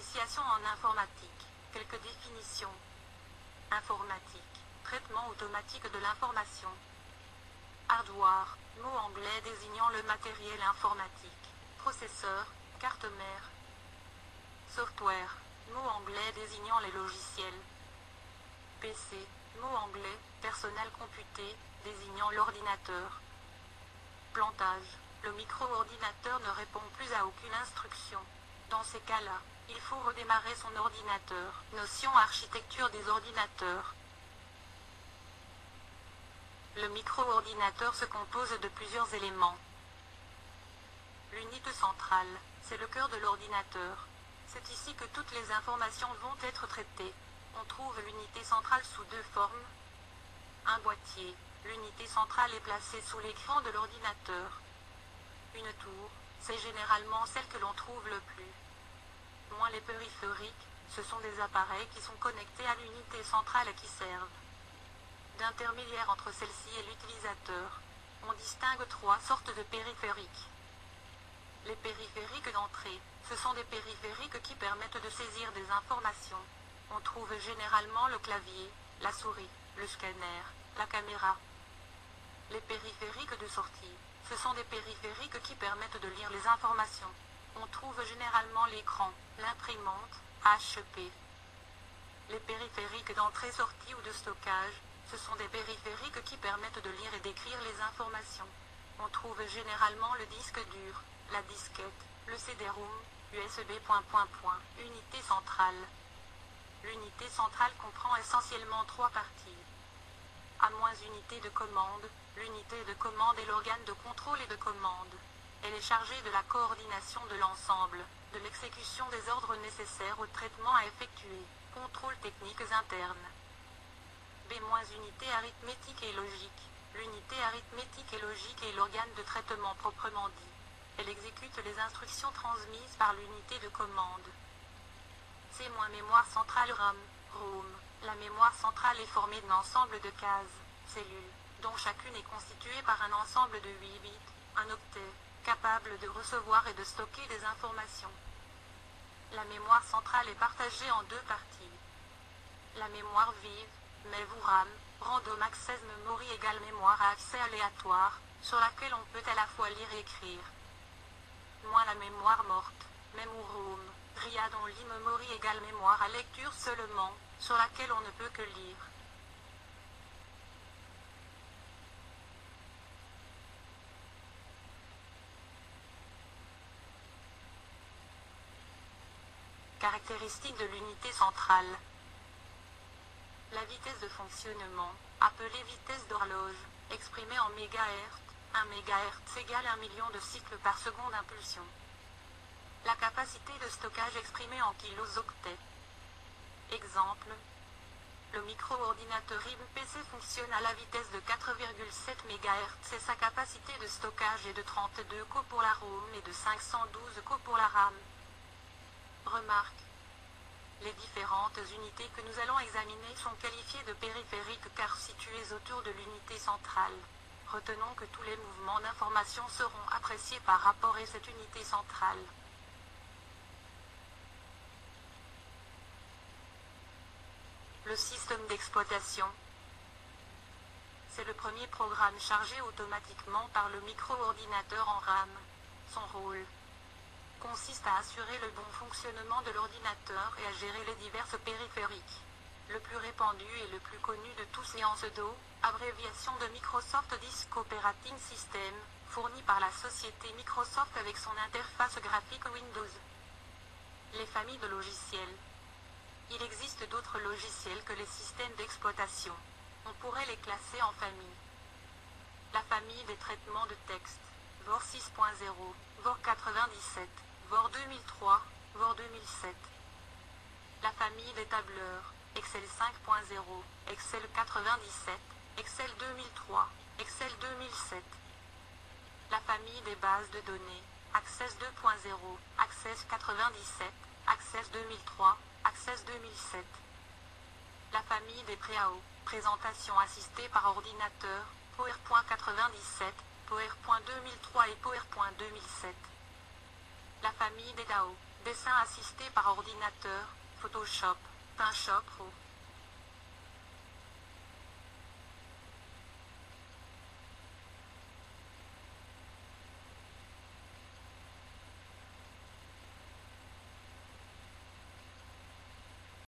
Initiation en informatique. Quelques définitions. Informatique. Traitement automatique de l'information. Hardware. Mot anglais désignant le matériel informatique. Processeur, carte mère. Software. Mot anglais désignant les logiciels. PC. Mot anglais, personnel computé, désignant l'ordinateur. Plantage. Le micro-ordinateur ne répond plus à aucune instruction. Dans ces cas-là, il faut redémarrer son ordinateur. Notion architecture des ordinateurs. Le micro-ordinateur se compose de plusieurs éléments. L'unité centrale, c'est le cœur de l'ordinateur. C'est ici que toutes les informations vont être traitées. On trouve l'unité centrale sous deux formes. Un boîtier. L'unité centrale est placée sous l'écran de l'ordinateur. Une tour, c'est généralement celle que l'on trouve le plus loin. Les périphériques, ce sont des appareils qui sont connectés à l'unité centrale et qui servent d'intermédiaire entre celle-ci et l'utilisateur. On distingue trois sortes de périphériques. Les périphériques d'entrée, ce sont des périphériques qui permettent de saisir des informations. On trouve généralement le clavier, la souris, le scanner, la caméra. Les périphériques de sortie, ce sont des périphériques qui permettent de lire les informations. On trouve généralement l'écran, l'imprimante, HP. Les périphériques d'entrée-sortie ou de stockage, ce sont des périphériques qui permettent de lire et d'écrire les informations. On trouve généralement le disque dur, la disquette, le CD-ROM, USB. Unité centrale. L'unité centrale comprend essentiellement trois parties. Unité de commande. L'unité de commande est l'organe de contrôle et de commande. Elle est chargée de la coordination de l'ensemble, de l'exécution des ordres nécessaires au traitement à effectuer, contrôle techniques internes. Unité arithmétique et logique. L'unité arithmétique et logique est l'organe de traitement proprement dit. Elle exécute les instructions transmises par l'unité de commande. Mémoire centrale RAM, ROM. La mémoire centrale est formée d'un ensemble de cases, cellules, dont chacune est constituée par un ensemble de 8 bits, un octet, capable de recevoir et de stocker des informations. La mémoire centrale est partagée en deux parties. La mémoire vive, MEV ou RAM, Random Access Memory égale mémoire à accès aléatoire, sur laquelle on peut à la fois lire et écrire. La mémoire morte, MEM ou ROM, RIA dont l'e-memory égale mémoire à lecture seulement, sur laquelle on ne peut que lire. Caractéristiques de l'unité centrale. La vitesse de fonctionnement, appelée vitesse d'horloge, exprimée en mégahertz. 1 MHz égale 1 million de cycles par seconde d'impulsion. La capacité de stockage exprimée en kilooctets. Exemple. Le micro-ordinateur IBM-PC fonctionne à la vitesse de 4,7 MHz et sa capacité de stockage est de 32 co pour la ROM et de 512 co pour la RAM. Remarque. Les différentes unités que nous allons examiner sont qualifiées de périphériques car situées autour de l'unité centrale. Retenons que tous les mouvements d'information seront appréciés par rapport à cette unité centrale. Le système d'exploitation. C'est le premier programme chargé automatiquement par le micro-ordinateur en RAM. Son rôle consiste à assurer le bon fonctionnement de l'ordinateur et à gérer les diverses périphériques. Le plus répandu et le plus connu de tous est en pseudo, abréviation de Microsoft Disk Operating System, fourni par la société Microsoft avec son interface graphique Windows. Les familles de logiciels. Il existe d'autres logiciels que les systèmes d'exploitation. On pourrait les classer en familles. La famille des traitements de texte, VOR 6.0, VOR 97, VOR 2003, VOR 2007. La famille des tableurs, Excel 5.0, Excel 97, Excel 2003, Excel 2007. La famille des bases de données, Access 2.0, Access 97, Access 2003, Access 2007. La famille des préAO, présentation assistée par ordinateur, PowerPoint 97, PowerPoint 2003 et PowerPoint 2007. La famille des DAO, Dessin assisté par ordinateur, Photoshop, PinShop Pro.